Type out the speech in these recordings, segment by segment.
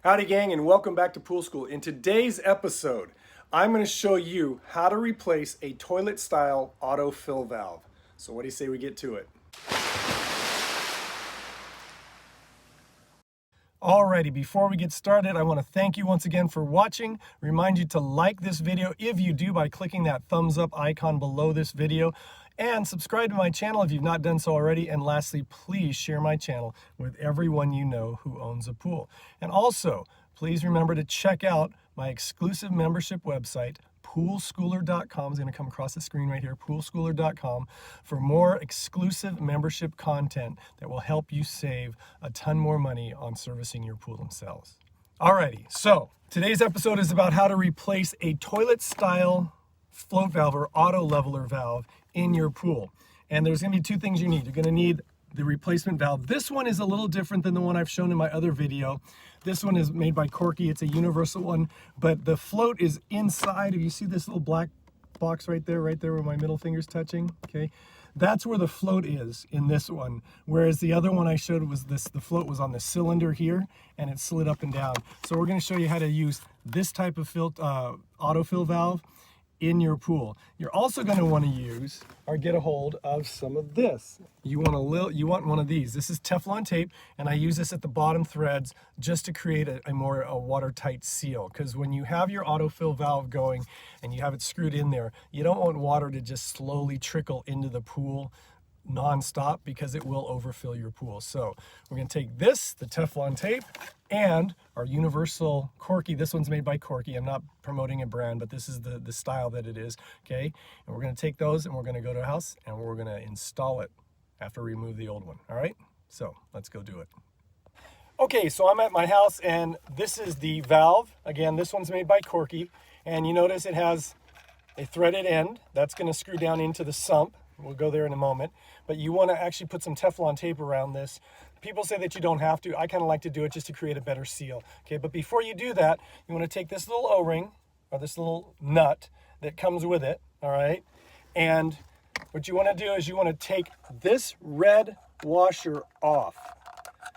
Howdy gang, and welcome back to Pool School. In today's episode, I'm going to show you how to replace a toilet style autofill valve. So what do you say we get to it? Alrighty, before we get started, I want to thank you once again for watching. Remind you to like this video if you do by clicking that thumbs up icon below this video. And subscribe to my channel if you've not done so already. And lastly, please share my channel with everyone you know who owns a pool. And also, please remember to check out my exclusive membership website, poolschooler.com. is going to come across the screen right here, poolschooler.com, for more exclusive membership content that will help you save a ton more money on servicing your pool themselves. Alrighty, so today's episode is about how to replace a toilet style float valve or auto leveler valve in your pool. And there's going to be two things you need. You're going to need the replacement valve. This one is a little different than the one I've shown in my other video. This one is made by Corky. It's a universal one, but the float is inside. If you see this little black box right there where my middle finger's touching, okay? That's where the float is in this one. Whereas the other one I showed was this, the float was on the cylinder here and it slid up and down. So we're going to show you how to use this type of autofill valve in your pool. You're also going to want to use or get a hold of some of this. You want one of these. This is Teflon tape, and I use this at the bottom threads just to create a more watertight seal. Because when you have your autofill valve going and you have it screwed in there, you don't want water to just slowly trickle into the pool non-stop, because it will overfill your pool. So we're going to take this, the Teflon tape, and our universal Corky. This one's made by Corky. I'm not promoting a brand, but this is the style that it is, okay? And we're going to take those and we're going to go to a house and we're going to install it after we remove the old one. All right, so let's go do it. Okay, so I'm at my house and this is the valve. Again, this one's made by Corky, and you notice it has a threaded end that's going to screw down into the sump. We'll go there in a moment, but you want to actually put some Teflon tape around this. People say that you don't have to. I kind of like to do it just to create a better seal. Okay, but before you do that, you want to take this little O-ring or this little nut that comes with it, all right? And what you want to do is you want to take this red washer off.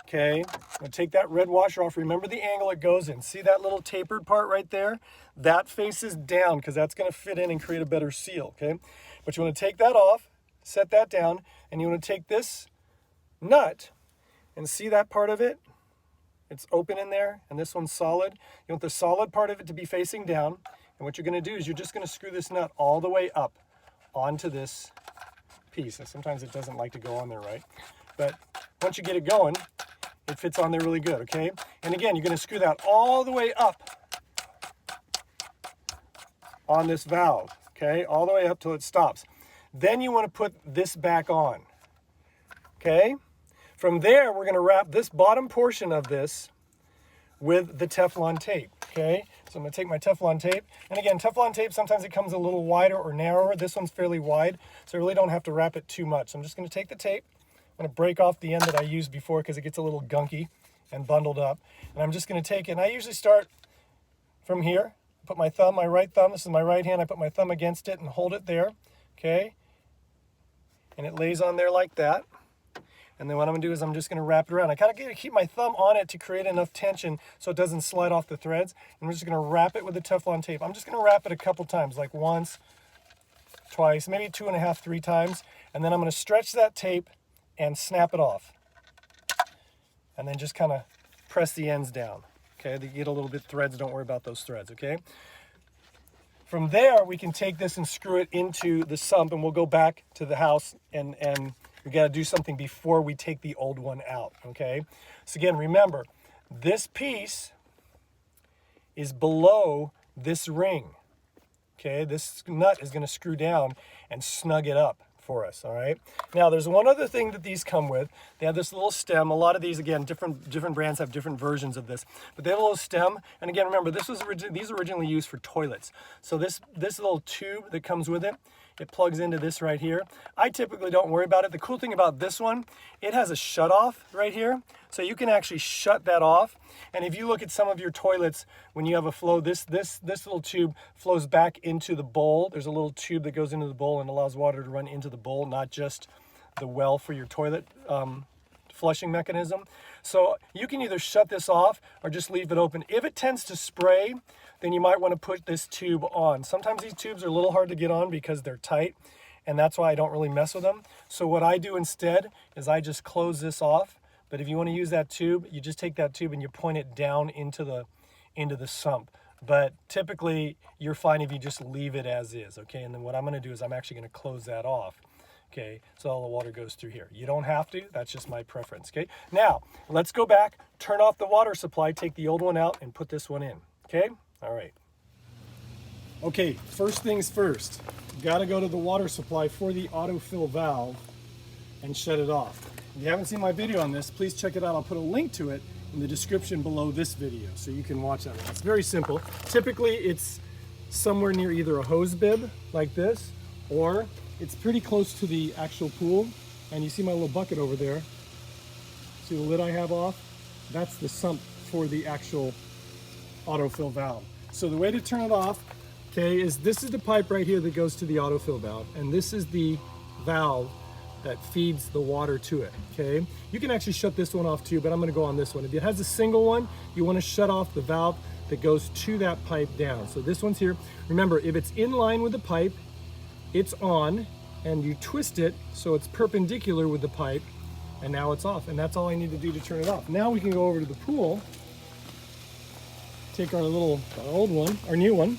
Okay, I'm going to take that red washer off. Remember the angle it goes in. See that little tapered part right there? That faces down because that's going to fit in and create a better seal, okay? But you want to take that off, set that down, and you want to take this nut and see that part of it? It's open in there, and this one's solid. You want the solid part of it to be facing down, and what you're going to do is you're just going to screw this nut all the way up onto this piece. And sometimes it doesn't like to go on there, right? But once you get it going, it fits on there really good, okay? And again, you're going to screw that all the way up on this valve, okay? All the way up till it stops. Then you want to put this back on, okay? From there, we're going to wrap this bottom portion of this with the Teflon tape, okay? So I'm going to take my Teflon tape. And again, Teflon tape, sometimes it comes a little wider or narrower. This one's fairly wide, so I really don't have to wrap it too much. So I'm just going to take the tape. I'm going to break off the end that I used before because it gets a little gunky and bundled up. And I'm just going to take it, and I usually start from here. Put my thumb, my right thumb, this is my right hand, I put my thumb against it and hold it there, okay? And it lays on there like that. And then what I'm going to do is I'm just going to wrap it around. I kind of got to keep my thumb on it to create enough tension so it doesn't slide off the threads. And I'm just going to wrap it with the Teflon tape. I'm just going to wrap it a couple times, like once, twice, maybe 2.5, 3 times. And then I'm going to stretch that tape and snap it off. And then just kind of press the ends down. Okay, they get a little bit threads, don't worry about those threads, okay? From there, we can take this and screw it into the sump, and we'll go back to the house, and we got to do something before we take the old one out, okay? So again, remember, this piece is below this ring, okay? This nut is going to screw down and snug it up for us, all right? Now, there's one other thing that these come with. They have this little stem. A lot of these, again, different brands have different versions of this, but they have a little stem. And again, remember, these were originally used for toilets. So this little tube that comes with it, it plugs into this right here. I typically don't worry about it. The cool thing about this one, it has a shut off right here. So you can actually shut that off. And if you look at some of your toilets, when you have a flow, this little tube flows back into the bowl. There's a little tube that goes into the bowl and allows water to run into the bowl, not just the well for your toilet flushing mechanism. So you can either shut this off or just leave it open. If it tends to spray, then you might want to put this tube on. Sometimes these tubes are a little hard to get on because they're tight, and that's why I don't really mess with them. So what I do instead is I just close this off. But if you want to use that tube, you just take that tube and you point it down into the sump. But typically you're fine if you just leave it as is, okay? And then what I'm going to do is I'm actually going to close that off. Okay, so all the water goes through here. You don't have to, that's just my preference, okay? Now, let's go back, turn off the water supply, take the old one out and put this one in, okay? All right. Okay, first things first, you gotta go to the water supply for the autofill valve and shut it off. If you haven't seen my video on this, please check it out. I'll put a link to it in the description below this video so you can watch that one. It's very simple. Typically, it's somewhere near either a hose bib like this, or it's pretty close to the actual pool. And you see my little bucket over there. See the lid I have off? That's the sump for the actual autofill valve. So the way to turn it off, okay, is this is the pipe right here that goes to the autofill valve, and this is the valve that feeds the water to it, okay? You can actually shut this one off too, but I'm gonna go on this one. If it has a single one, you wanna shut off the valve that goes to that pipe down. So this one's here. Remember, if it's in line with the pipe, it's on, and you twist it so it's perpendicular with the pipe, and now it's off. And that's all I need to do to turn it off. Now we can go over to the pool, take our old one, our new one.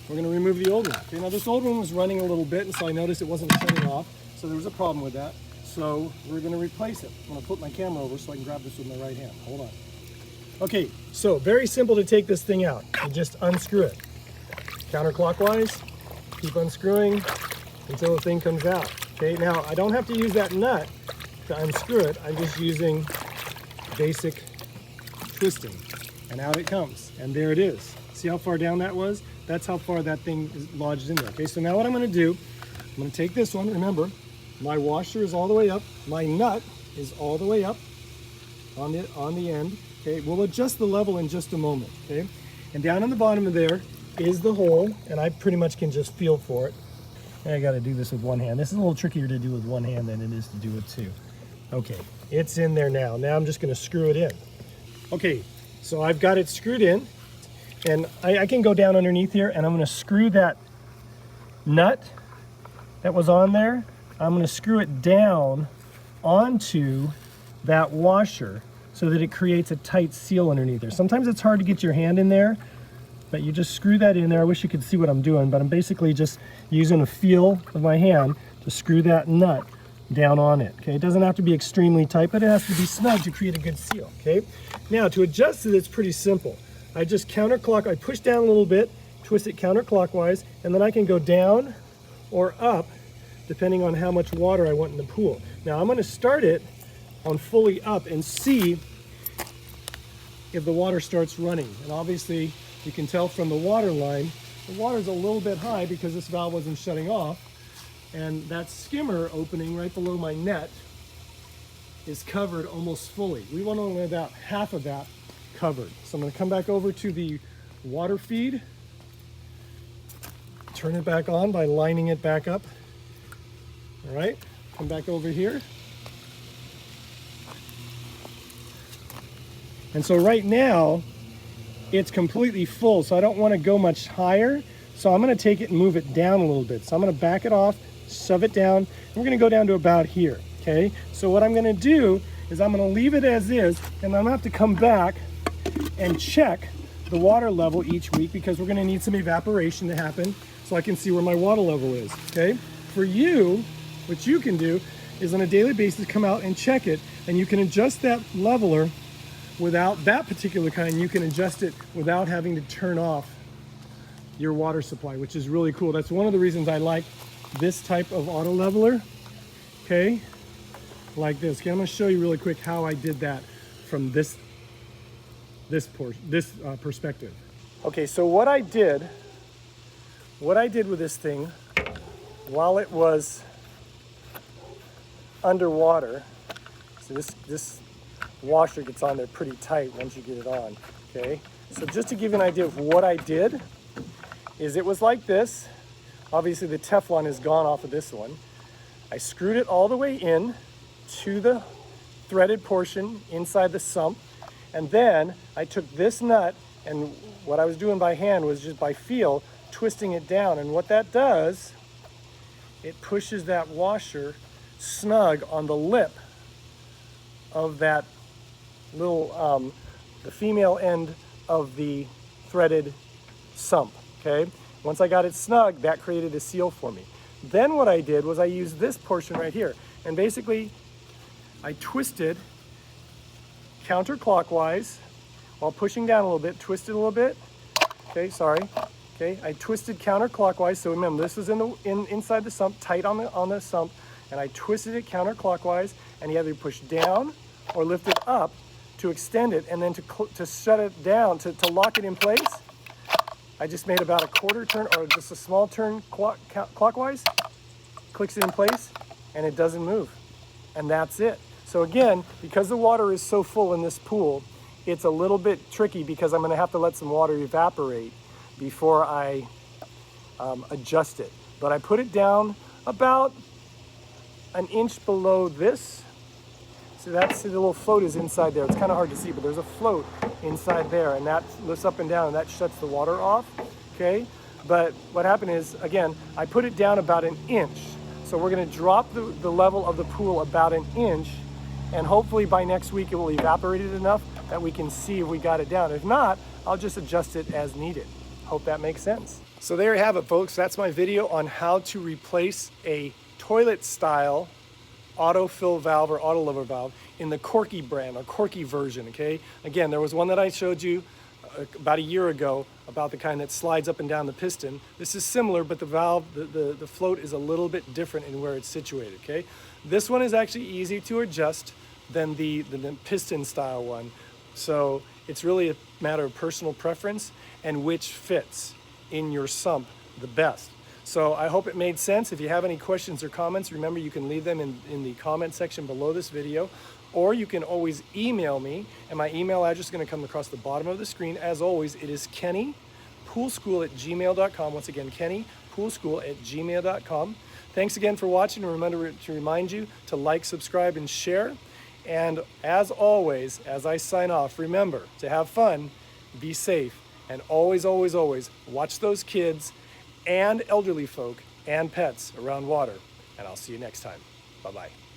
We're gonna remove the old one. Okay, now this old one was running a little bit, and so I noticed it wasn't shutting off. So there was a problem with that. So we're gonna replace it. I'm gonna put my camera over so I can grab this with my right hand. Hold on. Okay, so very simple to take this thing out. You just unscrew it. Counterclockwise, keep unscrewing until the thing comes out. Okay, now I don't have to use that nut to unscrew it. I'm just using basic twisting. And out it comes, and there it is. See how far down that was? That's how far that thing is lodged in there. Okay, so now what I'm gonna do, I'm gonna take this one, remember, my washer is all the way up, my nut is all the way up on the end. Okay, we'll adjust the level in just a moment, okay? And down on the bottom of there is the hole, and I pretty much can just feel for it. And I gotta do this with one hand. This is a little trickier to do with one hand than it is to do with two. Okay, it's in there now. Now I'm just gonna screw it in. Okay, so I've got it screwed in, and I can go down underneath here, and I'm gonna screw that nut that was on there, I'm gonna screw it down onto that washer so that it creates a tight seal underneath there. Sometimes it's hard to get your hand in there, but you just screw that in there. I wish you could see what I'm doing, but I'm basically just using a feel of my hand to screw that nut down on it, okay? It doesn't have to be extremely tight, but it has to be snug to create a good seal, okay? Now, to adjust it, it's pretty simple. I just I push down a little bit, twist it counterclockwise, and then I can go down or up, depending on how much water I want in the pool. Now, I'm gonna start it on fully up and see if the water starts running. And obviously, you can tell from the water line, the water's a little bit high because this valve wasn't shutting off. And that skimmer opening right below my net is covered almost fully. We want only about half of that covered. So I'm gonna come back over to the water feed, turn it back on by lining it back up. All right, come back over here. And so right now, it's completely full, so I don't want to go much higher. So I'm going to take it and move it down a little bit. So I'm going to back it off, shove it down, and we're going to go down to about here, okay? So what I'm going to do is I'm going to leave it as is, and I'm going to have to come back and check the water level each week because we're going to need some evaporation to happen so I can see where my water level is, okay? For you, what you can do is on a daily basis come out and check it, and you can adjust that leveler without that particular kind. You can adjust it without having to turn off your water supply, which is really cool. That's one of the reasons I like this type of auto leveler, okay? Like this. Okay, I'm gonna show you really quick how I did that from this perspective. Okay, so what I did with this thing while it was underwater, so this washer gets on there pretty tight once you get it on, okay? So just to give you an idea of what I did, is it was like this. Obviously the Teflon is gone off of this one. I screwed it all the way in to the threaded portion inside the sump. And then I took this nut, and what I was doing by hand was just by feel, twisting it down. And what that does, it pushes that washer snug on the lip of that little, the female end of the threaded sump, okay? Once I got it snug, that created a seal for me. Then what I did was I used this portion right here, and basically I twisted counterclockwise while pushing down a little bit, twisted a little bit. Okay, sorry. Okay, I twisted counterclockwise. So remember, this is inside the sump, tight on the sump, and I twisted it counterclockwise, and you either push down or lift it up to extend it, and then to shut it down, to lock it in place. I just made about a quarter turn or just a small turn clockwise, clicks it in place, and it doesn't move. And that's it. So again, because the water is so full in this pool, it's a little bit tricky because I'm gonna have to let some water evaporate before I adjust it. But I put it down about an inch below this. So that's the little float is inside there. It's kind of hard to see, but there's a float inside there, and that lifts up and down, and that shuts the water off, okay? But what happened is, again, I put it down about an inch. So we're gonna drop the level of the pool about an inch, and hopefully by next week it will evaporate it enough that we can see if we got it down. If not, I'll just adjust it as needed. Hope that makes sense. So there you have it, folks. That's my video on how to replace a toilet style autofill valve or autolover valve in the Corky brand or Corky version, okay? Again, there was one that I showed you about a year ago about the kind that slides up and down the piston. This is similar, but the valve, the float is a little bit different in where it's situated, okay? This one is actually easy to adjust than the piston style one. So it's really a matter of personal preference and which fits in your sump the best. So I hope it made sense. If you have any questions or comments, remember you can leave them in the comment section below this video, or you can always email me, and my email address is going to come across the bottom of the screen. As always, it is kennypoolschool@gmail.com. Once again, kennypoolschool@gmail.com. Thanks again for watching, and remember to remind you to like, subscribe, and share. And as always, as I sign off, remember to have fun, be safe, and always, always, always watch those kids and elderly folk and pets around water. And I'll see you next time. Bye-bye.